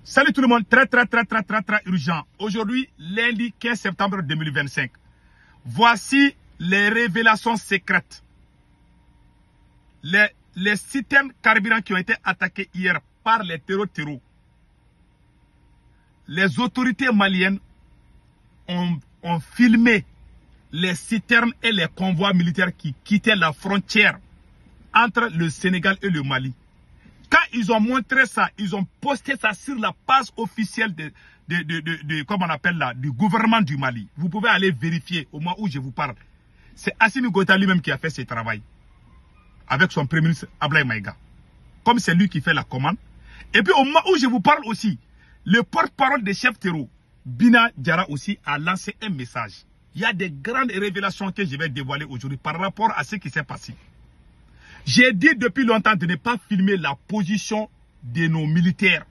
Salut tout le monde, très urgent. Aujourd'hui, lundi 15 septembre 2025. Voici les révélations secrètes. Les systèmes carburants qui ont été attaqués hier par les terreaux. Les autorités maliennes ont filmé les citernes et les convois militaires qui quittaient la frontière entre le Sénégal et le Mali. Quand ils ont montré ça, ils ont posté ça sur la page officielle comment on appelle là, du gouvernement du Mali. Vous pouvez aller vérifier au moment où je vous parle. C'est Assimi Goïta lui-même qui a fait ce travail. Avec son premier ministre Ablaye Maïga. Comme c'est lui qui fait la commande. Et puis au moment où je vous parle aussi, le porte-parole des chefs terreaux, Bina Diarra aussi, a lancé un message. Il y a des grandes révélations que je vais dévoiler aujourd'hui par rapport à ce qui s'est passé. J'ai dit depuis longtemps de ne pas filmer la position de nos militaires.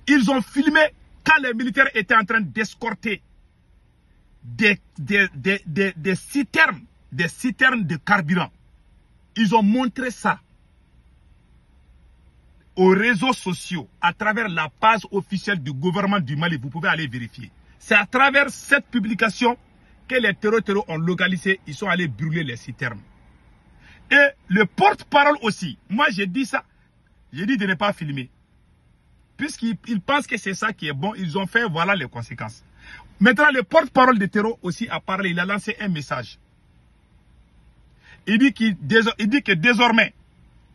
Ils ont filmé quand les militaires étaient en train d'escorter des citernes de carburant. Ils ont montré ça aux réseaux sociaux, à travers la page officielle du gouvernement du Mali. Vous pouvez aller vérifier. C'est à travers cette publication que les terreaux ont localisé. Ils sont allés brûler les citernes. Et le porte-parole aussi, moi j'ai dit ça, j'ai dit de ne pas filmer. Puisqu'ils pensent que c'est ça qui est bon, ils ont fait, voilà les conséquences. Maintenant, le porte-parole des terreaux aussi a parlé, il a lancé un message. Il dit que désormais,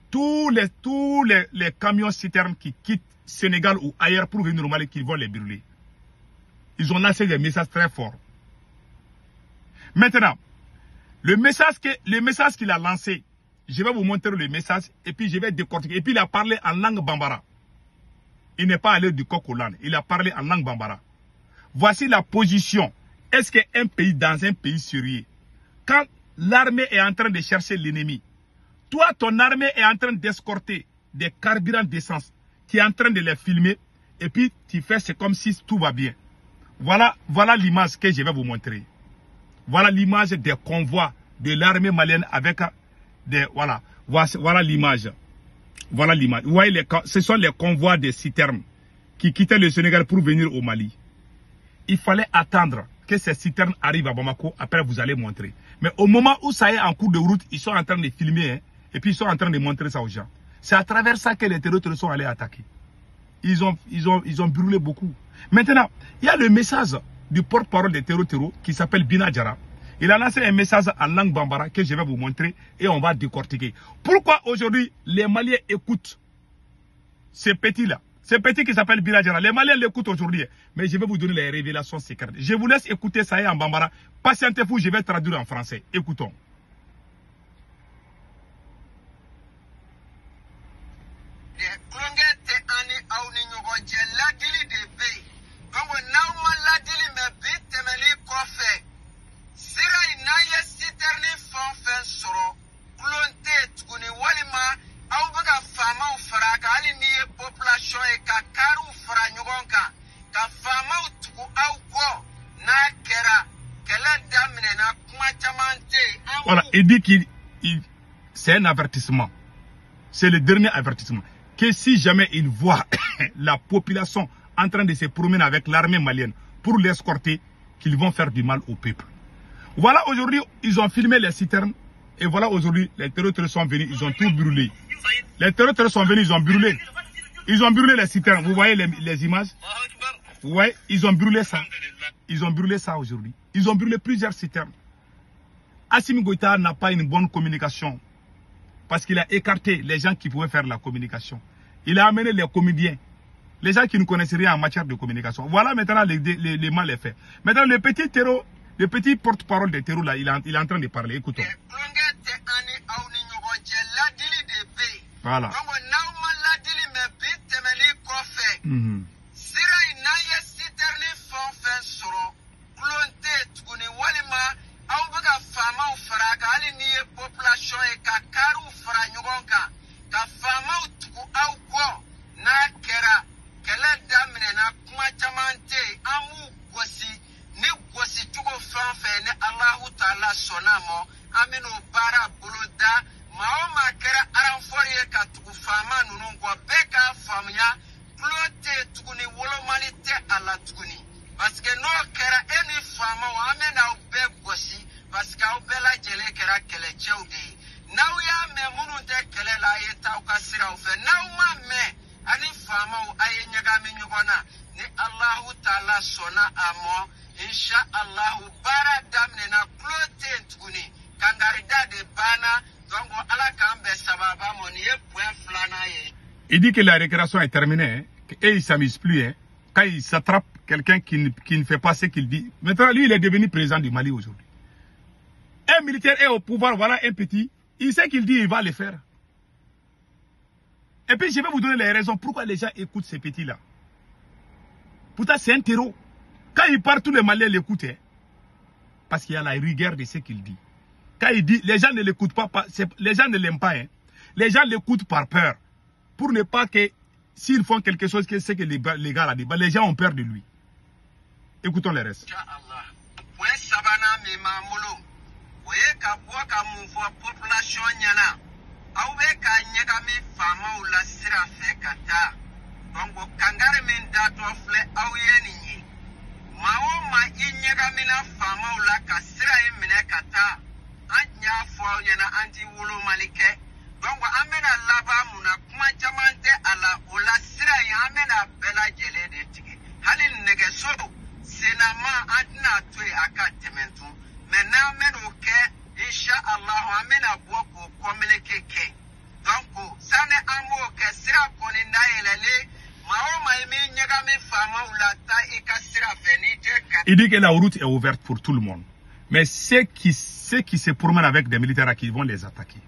tous les camions citernes qui quittent Sénégal ou ailleurs pour venir au Mali, qu'ils vont les brûler. Ils ont lancé des messages très forts. Maintenant, le message qu'il a lancé, je vais vous montrer le message et puis je vais décortiquer. Et puis il a parlé en langue bambara. Il n'est pas allé du coq au l'âne, il a parlé en langue bambara. Voici la position. Est-ce qu'un pays, dans un pays sérieux, quand l'armée est en train de chercher l'ennemi, toi ton armée est en train d'escorter des carburants d'essence, tu es en train de les filmer et puis tu fais c'est comme si tout va bien. Voilà l'image que je vais vous montrer. Voilà l'image des convois de l'armée malienne avec des... Voilà l'image. Voilà l'image. Vous voyez, ce sont les convois des citernes qui quittaient le Sénégal pour venir au Mali. Il fallait attendre que ces citernes arrivent à Bamako. Après, vous allez montrer. Mais au moment où ça est en cours de route, ils sont en train de filmer. Hein, et puis, ils sont en train de montrer ça aux gens. C'est à travers ça que les terroristes sont allés attaquer. Ils ont brûlé beaucoup. Maintenant, il y a le message du porte-parole des terreaux qui s'appelle Bina Diarra. Il a lancé un message en langue bambara que je vais vous montrer et on va décortiquer. Pourquoi aujourd'hui les Maliens écoutent ce petit-là, ce petit qui s'appelle Bina Diarra? Les Maliens l'écoutent aujourd'hui, mais je vais vous donner les révélations secrètes. Je vous laisse écouter ça en bambara. Patientez-vous, je vais traduire en français. Écoutons. Voilà, il dit que c'est un avertissement. C'est le dernier avertissement. Que si jamais il voit la population en train de se promener avec l'armée malienne pour l'escorter, qu'ils vont faire du mal au peuple. Voilà, aujourd'hui, ils ont filmé les citernes. Et voilà, aujourd'hui, les terroristes sont venus, ils ont tout brûlé. Les terroristes sont venus, ils ont brûlé. Ils ont brûlé les citernes. Vous voyez les images? Vous voyez, ils ont brûlé ça. Ils ont brûlé ça aujourd'hui. Ils ont brûlé plusieurs citernes. Assimi Goïta n'a pas une bonne communication. Parce qu'il a écarté les gens qui pouvaient faire la communication. Il a amené les comédiens. Les gens qui ne connaissent rien en matière de communication. Voilà maintenant les mal est fait. Maintenant le petit terreau, le petit porte-parole des terreaux là, il est en train de parler. Écoutons. Voilà. ni Allahu Ta'ala sona amo insha Allahu bara damne na clote ntuni kangarida de bana donc ala kambe sababa moni e point flana ye. Il dit que la récréation est terminée, et il s'amuse plus. Hein. Quand il s'attrape quelqu'un qui ne fait pas ce qu'il dit. Maintenant, lui, il est devenu président du Mali aujourd'hui. Un militaire est au pouvoir, voilà un petit. Il sait qu'il dit, il va le faire. Et puis, je vais vous donner les raisons pourquoi les gens écoutent ces petits-là. Pourtant, c'est un terreau. Quand il part, tous les Maliens l'écoutent. Hein. Parce qu'il y a la rigueur de ce qu'il dit. Quand il dit, les gens ne l'écoutent pas, les gens ne l'aiment pas. Hein. Les gens l'écoutent par peur. Pour ne pas que, s'ils font quelque chose, que c'est que les gars là, les gens ont peur de lui. Écoutons les restes. Donc, amena laba muna kuma jamante ala ola sira ya amena bela jele de tigi. Halin nege so sinama adna tui aka tementu. Mena amena oke insha Allah amena boko komele keke. Donc, sane amo ke sira koni na elele maoma imi nyega mi fama ulata ika sira venite. Il dit que la route est ouverte pour tout le monde. Mais ceux qui se promènent avec des militaires qui vont les attaquer.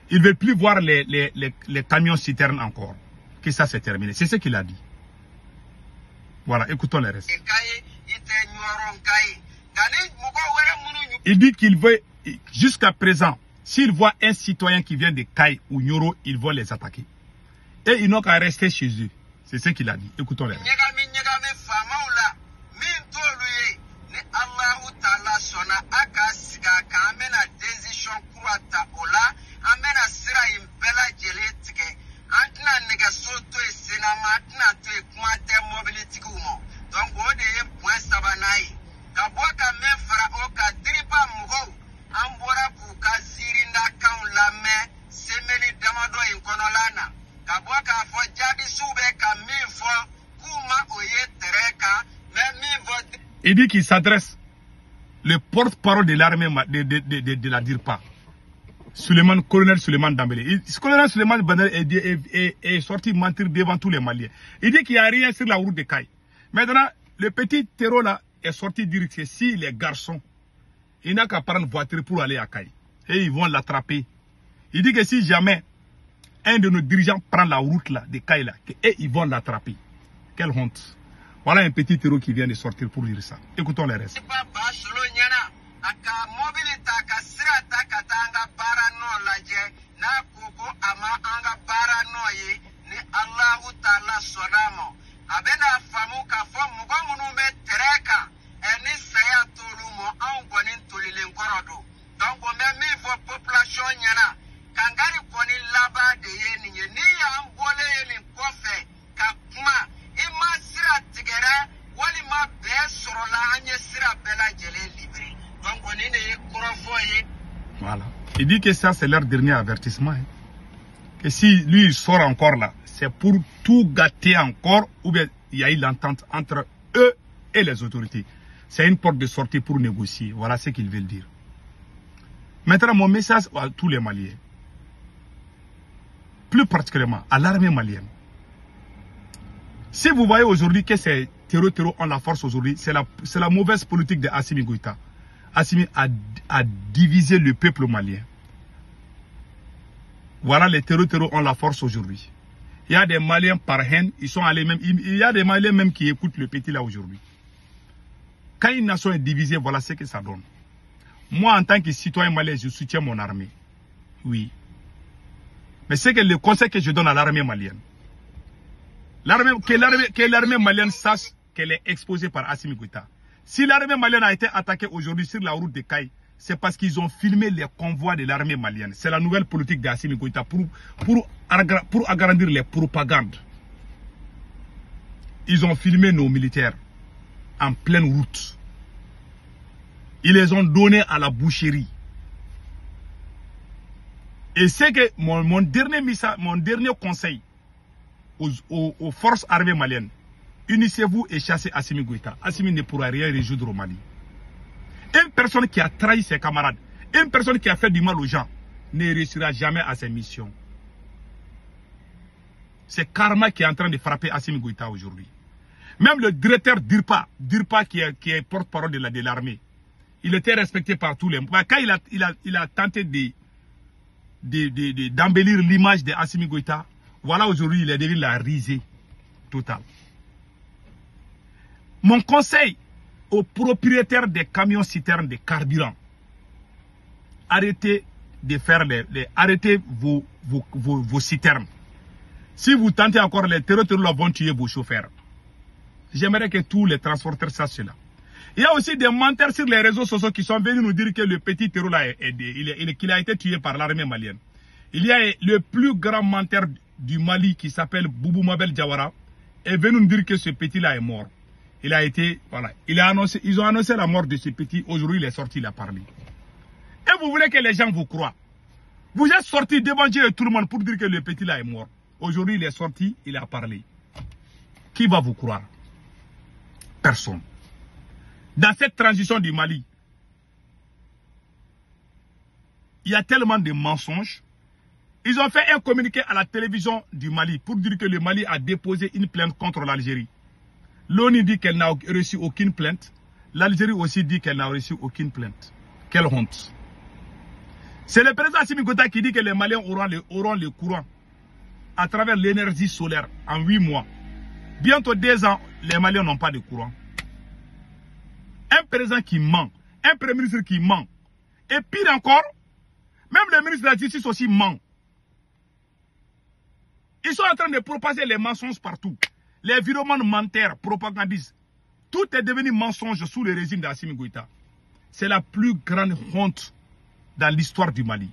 Il ne veut plus voir les camions citernes encore. Que ça c'est terminé. C'est ce qu'il a dit. Voilà, écoutons les restes. Il dit qu'il veut, jusqu'à présent, s'il voit un citoyen qui vient de Kaye ou Nyoro, il va les attaquer. Et ils n'ont qu'à rester chez eux. C'est ce qu'il a dit. Écoutons les restes. Amena sira imbela jeletike antna nega soto esena matna to ekumate mobility kumo donc ode point sabanai kabwaka mefra oka dripa mugo ambora buka zirinda kan lame semeli damado inkonolana kabwaka fo jadi sube ka mifo kuma oye tereka me mivo. Il dit qu'il s'adresse le porte-parole de l'armée de la DIRPA. Colonel Suleiman Dambélé. Colonel Suleiman Dambélé est sorti mentir devant tous les Maliens. Il dit qu'il n'y a rien sur la route de Kaye. Maintenant, le petit terreau là est sorti dire que si les garçons, il n'a qu'à prendre une voiture pour aller à Kaye. Et ils vont l'attraper. Il dit que si jamais un de nos dirigeants prend la route là, de Kaye là, et ils vont l'attraper. Quelle honte. Voilà un petit terreau qui vient de sortir pour dire ça. Écoutons les restes. Aka mobilita aka sirata katanga bara no laje na kuku ama anga bara no ye ni Allahu Ta'ala sonamo abena famu ka fomu gomunu me tereka eni seya tulumo angoni tulile nkorodo donc me mi vo population nyana kangari koni laba de ye ni ya ambole ye ni kofe ka kuma ima sira tigere wali ma be sorola anye sira bela jele libre. Voilà. Il dit que ça, c'est leur dernier avertissement. Hein. Que si lui, il sort encore là, c'est pour tout gâter encore, ou bien il y a eu l'entente entre eux et les autorités. C'est une porte de sortie pour négocier. Voilà ce qu'ils veulent dire. Maintenant, mon message à tous les Maliens, plus particulièrement à l'armée malienne. Si vous voyez aujourd'hui que ces terreaux ont la force aujourd'hui, c'est la mauvaise politique de Assimi Goïta. Assimi a divisé le peuple malien. Voilà, les terreaux ont la force aujourd'hui. Il y a des Maliens par haine, ils sont allés même. Il y a des Maliens même qui écoutent le petit là aujourd'hui. Quand une nation est divisée, voilà ce que ça donne. Moi, en tant que citoyen malien, je soutiens mon armée. Oui. Mais c'est que le conseil que je donne à l'armée malienne. Que l'armée malienne sache qu'elle est exposée par Assimi Goïta. Si l'armée malienne a été attaquée aujourd'hui sur la route de Kaye, c'est parce qu'ils ont filmé les convois de l'armée malienne. C'est la nouvelle politique d'Assimi Goïta pour agrandir les propagandes. Ils ont filmé nos militaires en pleine route. Ils les ont donnés à la boucherie. Et c'est que mon dernier conseil aux forces armées maliennes, unissez-vous et chassez Assimi Goïta. Assimi ne pourra rien résoudre au Mali. Une personne qui a trahi ses camarades, une personne qui a fait du mal aux gens, ne réussira jamais à ses missions. C'est Karma qui est en train de frapper Assimi Goïta aujourd'hui. Même le directeur d'IRPA qui est porte-parole de l'armée, il était respecté par tous les... Quand il a tenté d'embellir l'image de Assimi Goïta, voilà aujourd'hui il est devenu la risée totale. Mon conseil aux propriétaires des camions citernes de carburant, arrêtez de faire arrêtez vos citernes. Si vous tentez encore, les terroristes vont tuer vos chauffeurs. J'aimerais que tous les transporteurs sachent cela. Il y a aussi des menteurs sur les réseaux sociaux qui sont venus nous dire que le petit terreau là qu'il a été tué par l'armée malienne. Il y a le plus grand menteur du Mali qui s'appelle Boubou Mabel Diawara est venu nous dire que ce petit là est mort. Il a été, voilà, ils ont annoncé la mort de ce petit. Aujourd'hui, il est sorti, il a parlé. Et vous voulez que les gens vous croient. Vous êtes sorti devant Dieu et tout le monde pour dire que le petit là est mort. Aujourd'hui, il est sorti, il a parlé. Qui va vous croire? Personne. Dans cette transition du Mali, il y a tellement de mensonges. Ils ont fait un communiqué à la télévision du Mali pour dire que le Mali a déposé une plainte contre l'Algérie. L'ONU dit qu'elle n'a reçu aucune plainte. L'Algérie aussi dit qu'elle n'a reçu aucune plainte. Quelle honte. C'est le président Assimi Goïta qui dit que les Maliens auront le courant à travers l'énergie solaire en 8 mois. Bientôt 2 ans, les Maliens n'ont pas de courant. Un président qui ment, un premier ministre qui ment. Et pire encore, même le ministre de la Justice aussi ment. Ils sont en train de propager les mensonges partout. Les viromans menteurs, propagandistes. Tout est devenu mensonge sous le régime d'Assimi Goïta. C'est la plus grande honte dans l'histoire du Mali.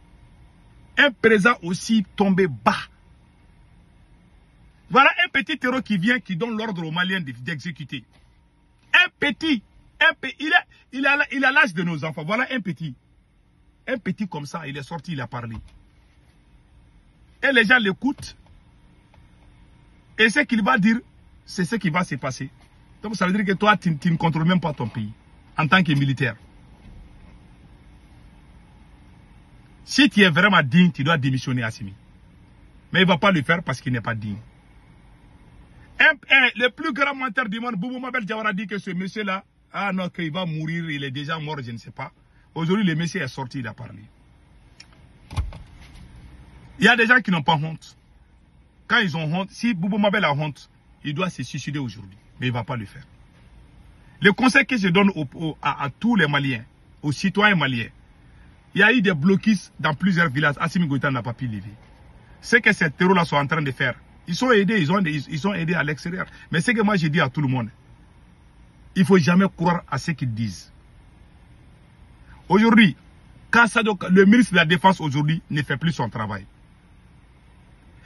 Un président aussi tombé bas. Voilà un petit terreau qui vient, qui donne l'ordre aux Maliens d'exécuter. Un petit, il a l'âge de nos enfants. Voilà un petit. Un petit comme ça, il est sorti, il a parlé. Et les gens l'écoutent. Et ce qu'il va dire, c'est ce qui va se passer. Donc ça veut dire que toi, tu ne contrôles même pas ton pays, en tant que militaire. Si tu es vraiment digne, tu dois démissionner Assimi. Mais il ne va pas le faire parce qu'il n'est pas digne. Le plus grand menteur du monde, Boubou Mabel Diawara, dit que ce monsieur-là, ah non, qu'il va mourir, il est déjà mort, je ne sais pas. Aujourd'hui, le monsieur est sorti, il a parlé. Il y a des gens qui n'ont pas honte. Quand ils ont honte, si Boubou Mabel a honte, il doit se suicider aujourd'hui. Mais il ne va pas le faire. Le conseil que je donne à tous les Maliens, aux citoyens maliens, il y a eu des blocus dans plusieurs villages. Assimi Goïta n'a pas pu lever. Ce que ces terroristes sont en train de faire, ils sont aidés, ils sont aidés à l'extérieur. Mais ce que moi je dis à tout le monde, il ne faut jamais croire à ce qu'ils disent. Aujourd'hui, le ministre de la Défense aujourd'hui ne fait plus son travail.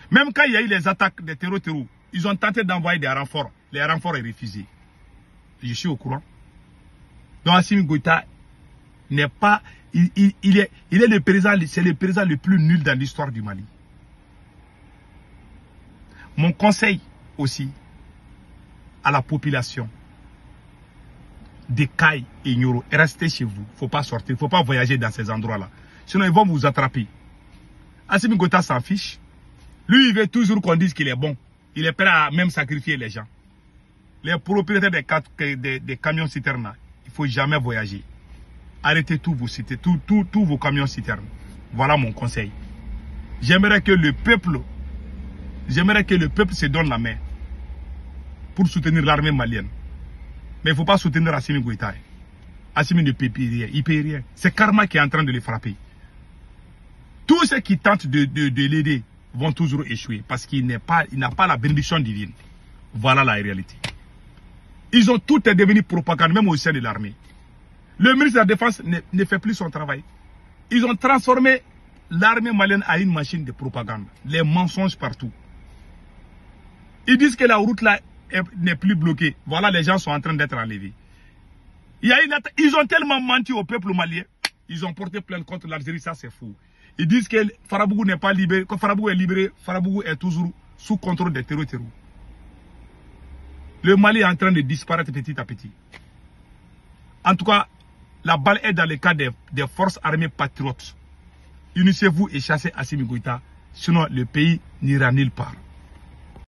Même quand il y a eu les attaques des terroristes, ils ont tenté d'envoyer des renforts. Les renforts sont refusés. Je suis au courant. Donc Assimi Goïta n'est pas... Il est le président, c'est le président le plus nul dans l'histoire du Mali. Mon conseil aussi à la population de Kay et Nyoro, restez chez vous. Il ne faut pas sortir, il ne faut pas voyager dans ces endroits-là. Sinon, ils vont vous attraper. Assimi Goïta s'en fiche. Lui, il veut toujours qu'on dise qu'il est bon. Il est prêt à même sacrifier les gens. Les propriétaires des camions citernes, il ne faut jamais voyager. Arrêtez tous vos camions citernes. Voilà mon conseil. J'aimerais que le peuple se donne la main pour soutenir l'armée malienne. Mais il ne faut pas soutenir Assimi Goïta. Assimi ne peut rien. Il ne peut rien. C'est Karma qui est en train de les frapper. Tous ceux qui tentent de l'aider vont toujours échouer parce qu'il n'a pas la bénédiction divine. Voilà la réalité. Tout est devenu propagande, même au sein de l'armée. Le ministre de la Défense ne fait plus son travail. Ils ont transformé l'armée malienne en une machine de propagande. Les mensonges partout. Ils disent que la route là n'est plus bloquée. Voilà, les gens sont en train d'être enlevés. Ils ont tellement menti au peuple malien. Ils ont porté plainte contre l'Algérie, ça c'est faux. Ils disent que Farabougou n'est pas libéré. Quand Farabougou est libéré, Farabougou est toujours sous contrôle des terroristes. Le Mali est en train de disparaître petit à petit. En tout cas, la balle est dans le cas des forces armées patriotes. Unissez-vous et chassez Assimi Goïta, sinon le pays n'ira nulle part.